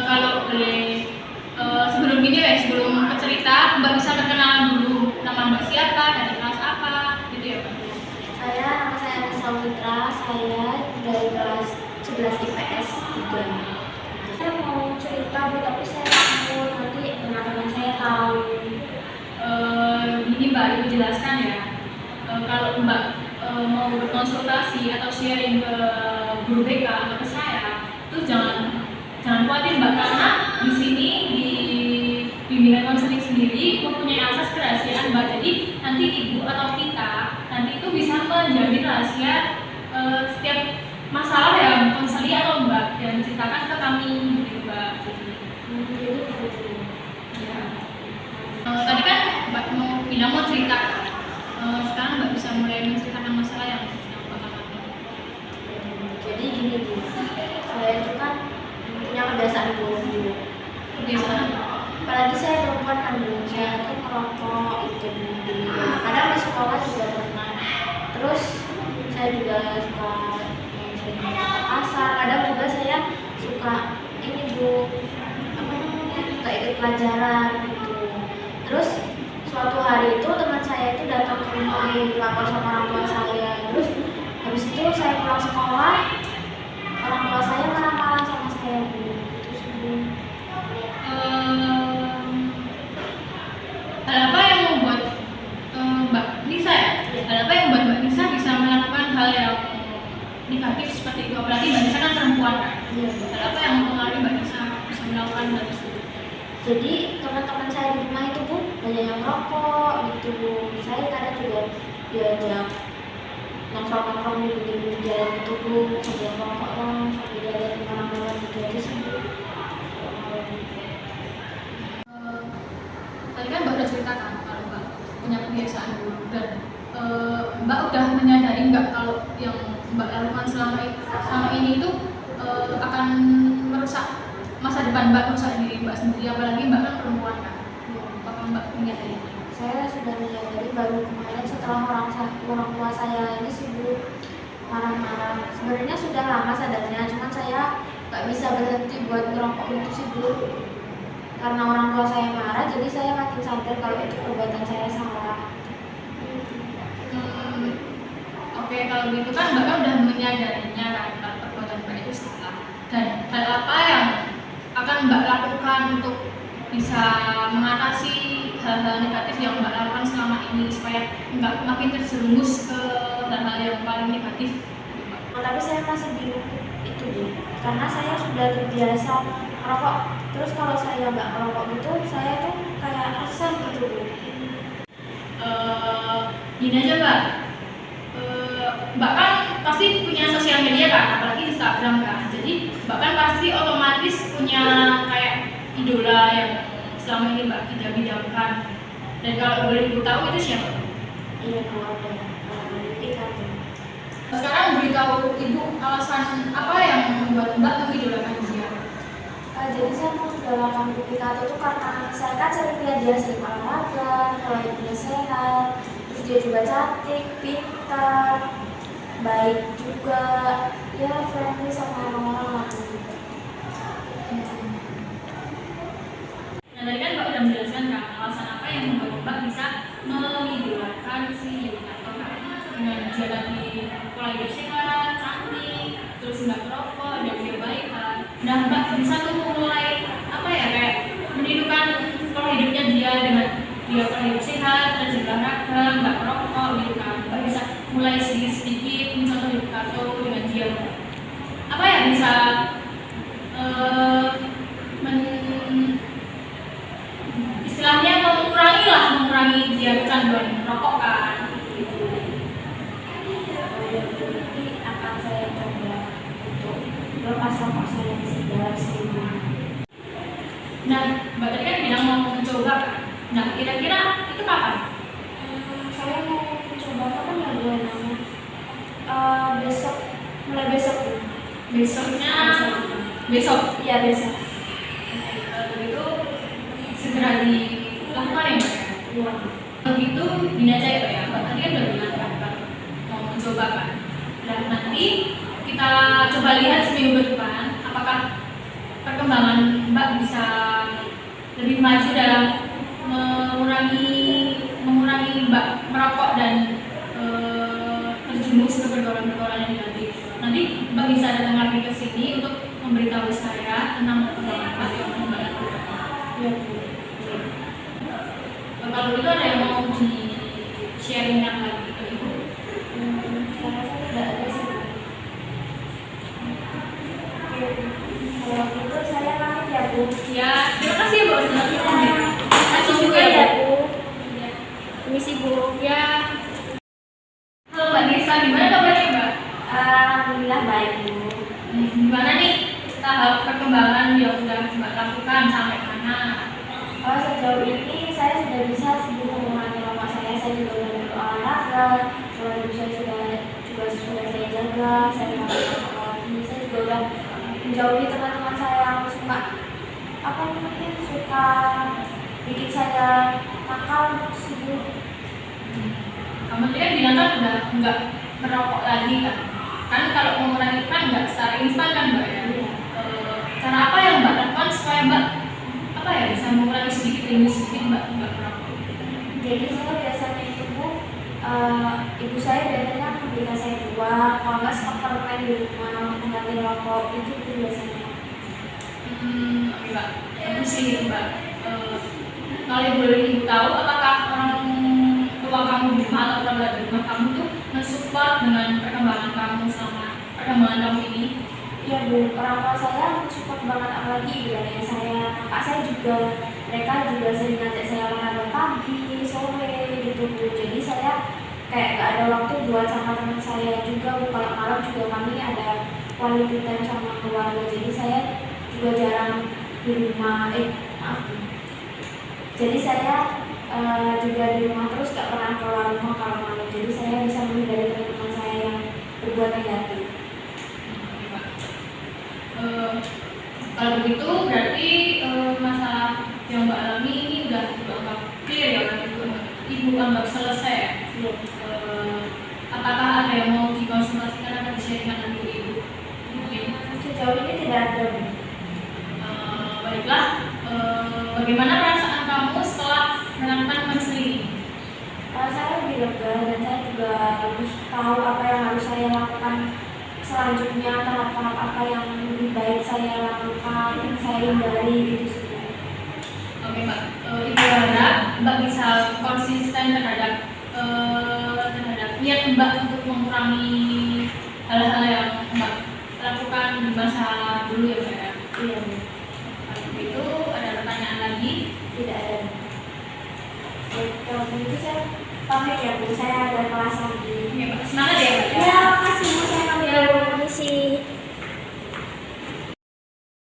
Kalau boleh sebelum ini ya, sebelum cerita, Mbak bisa perkenalan dulu nama Mbak siapa, dari kelas apa, gitu ya Mbak? Nama saya Anissa Mitra, saya dari kelas 11 IPS 3. Saya mau cerita Bu, tapi saya takut nanti teman-teman saya tahu. Ini Mbak Ibu jelaskan ya, kalau Mbak mau berkonsultasi atau sharing ke guru BK atau ke saya, itu jangan khawatir Mbak, karena di sini di bimbingan konseling sendiri mempunyai asas kerahasiaan Mbak. Jadi nanti ibu atau kita nanti itu bisa menjamin rahasia setiap masalah yang konseli atau Mbak dan ceritakan ke kami, gitu Mbak. Jadi begitu. Ya. Tadi kan Mbak mau cerita, sekarang Mbak bisa mulai menceritakan masalah yang sedang Mbak alami. Jadi gini Bu, saya itu kan punya kebiasaan buruk. Kebiasaan Apalagi saya perempuan kan Bu, saya itu merokok itu di kadang di sekolah juga pernah. Terus saya juga suka sering ke pasar. Kadang juga saya suka ini Bu, apa namanya, suka ikut pelajaran gitu. Terus suatu hari itu teman saya itu datang ke rumah lapor sama orang tua saya. Terus habis itu saya pulang sekolah, orang tua saya marah-marah sama saya Bu. Itu sih Bu. hal apa yang membuat Mbak Nisa ya? Hal apa yang membuat Mbak Nisa bisa melakukan hal yang negatif seperti itu? Apalagi Mbak Nisa kan perempuan kan? Iya. Hal apa yang mempengaruhi Mbak Nisa bisa melakukan hal tersebut? Jadi teman-teman saya di rumah itu Bu banyak yang merokok gitu Bu. Saya kadang juga diajak nongkrong-nongkrong di pinggir jalan itu Bu, sambil merokok sambil jalan di mana-mana gitu aja sih Bu. Tadi kan Mbak udah ceritakan kalau Mbak punya kebiasaan buruk dan Mbak udah menyadari nggak kalau yang Mbak lakukan selama ini itu akan merusak masa depan Mbak, merusak diri Mbak sendiri, apalagi Mbak kan perempuan kan? Apakah Mbak menyadari? Saya sudah menyadari baru kemarin setelah orang tua saya ini sibuk marah-marah. Sebenarnya sudah lama sadarnya, cuman saya nggak bisa berhenti buat ngerokok itu sih Bu. Karena orang tua saya marah, jadi saya makin sadar kalau itu perbuatan saya salah. Oke, kalau gitu kan Mbak kan udah menyadarinya kan kalau perbuatan Mbak itu salah. Dan hal apa yang akan Mbak lakukan untuk bisa mengatasi hal-hal negatif yang Mbak lakukan selama ini supaya nggak makin terjerumus ke hal-hal yang paling negatif? Tapi saya masih bingung itu Bu, karena saya sudah terbiasa merokok. Terus kalau saya nggak merokok gitu, saya tuh kayak resah gitu Bu. Gini aja Mbak, Mbak kan pasti punya sosial media kan, apalagi Instagram kan. Jadi Mbak kan pasti otomatis punya kayak idola yang selama ini Mbak idam-idamkan. Dan kalau boleh Ibu tahu itu siapa? Iya Bu, ada ikan tuh. Sekarang beritahu Ibu alasan apa yang membuat Mbak mengidolakan dia. Jadi saya mau idolakan Yuki Kato itu karena saya kan sering lihat dia sering olahraga, pola hidupnya sehat, terus dia juga cantik, pintar, baik juga, ya friendly sama orang-orang lah. Nah tadi kan Mbak udah menjelaskan kan alasan apa yang membuat Mbak bisa mengidolakan si Yuki Kato kan, dengan dia tadi pola hidup sehat, cantik, terus nggak merokok, dan dia baik kan. Nah Mbak bisa tuh mulai apa ya, kayak menirukan pola hidupnya dia dengan dia pola hidup sehat, rajin olahraga, nggak merokok gitu kan. Mbak bisa mulai sedikit-sedikit mencontoh Yuki Kato dengan dia apa ya, bisa istilahnya mengurangi dia kecanduan merokok kan gitu. Nanti akan saya coba untuk lepas rokok saya dalam seminggu. Nah Mbak tadi kan bilang mau mencoba kan. Nah kira-kira itu kapan? Saya mau mencoba kapan ya Bu namanya? Besok, mulai besok Bu. Besoknya besok. Iya besok. Kalau begitu segera dilakukan ya Mbak. Iya. Kalau gitu gini aja ya Mbak ya. Mbak tadi kan udah bilang kan kalau mau mencoba kan. Dan nanti kita coba lihat seminggu ke depan apakah perkembangan Mbak bisa lebih maju dalam mengurangi Mbak merokok dan terjerumus ke pergaulan-pergaulan yang negatif. Nanti Mbak bisa datang lagi ke sini untuk memberitahu saya tentang perkembangan Mbak yang Mbak lakukan. Iya Bu. Kalau itu ada yang mau di sharingkan lagi ke Ibu? Saya rasa tidak ada sih Bu. Oke, kalau gitu saya pamit ya Bu. Ya, terima kasih ya Bu. Terima kasih juga ya ya. Bu. Permisi Bu. Ya. Halo Mbak Nisa, gimana kabarnya Mbak? Alhamdulillah baik Bu. Gimana nih tahap perkembangan yang udah Mbak lakukan sampai mana? Sejauh ini saya sudah bisa sedikit mengurangi lemak saya. Saya juga sudah berolahraga, pola hidup saya sudah saya jaga, saya tidak makan lagi. Saya juga sudah menjauhi teman-teman saya yang suka bikin saya nakal sibuk. Kamu tadi kan bilang kan udah nggak merokok lagi kan? Kan kalau mengurangi kan nggak secara instan kan Mbak ya? Iya. Cara apa yang Mbak lakukan supaya Mbak bisa mengurangi sedikit demi sedikit Mbak merokok? Jadi saya biasanya itu Bu, ibu saya biasanya memberikan saya buah, kalau nggak stok permen di rumah untuk mengganti rokok itu biasanya. Oke Mbak, aku sih Mbak. Kalau boleh Ibu tahu, apakah orang tua kamu di rumah atau keluarga di rumah kamu tuh mensupport dengan perkembangan kamu selama perkembangan kamu ini? Iya Bu, orang tua saya support banget, apalagi ibu dan ayah saya, kakak saya juga, mereka juga sering ngajak saya olahraga pagi, sore gitu Bu. Jadi saya kayak gak ada waktu buat sama teman saya juga Bu. Kalau malam juga kami ada quality time sama keluarga, jadi saya juga jarang di rumah. Maaf Bu. Jadi saya juga di rumah terus, gak pernah keluar rumah kalau malam. Jadi saya bisa menghindari teman-teman saya yang berbuat negatif. Kalau begitu berarti masalah yang Mbak alami ini udah Ibu anggap clear ya, Ibu anggap selesai ya? Iya. Apakah ada yang mau dikonsultasikan atau di-sharingkan lagi ke Ibu? Mungkin. Sejauh ini tidak ada Bu. Baiklah, bagaimana perasaan kamu setelah menerapkan konseling? Saya lebih lega dan saya juga lebih tahu apa yang harus saya lakukan selanjutnya, tahap-tahap apa yang lebih baik saya lakukan, yang saya hindari gitu sih. Oke Mbak, Ibu harap Mbak bisa konsisten terhadap niat Mbak untuk mengurangi hal-hal yang Mbak lakukan di masa dulu ya Mbak ya? Iya Bu. Kalau begitu ada pertanyaan lagi? Tidak ada. Kalau begitu saya pamit ya Bu, saya ada kelas lagi. Iya Mbak, semangat ya Mbak ya? Ya.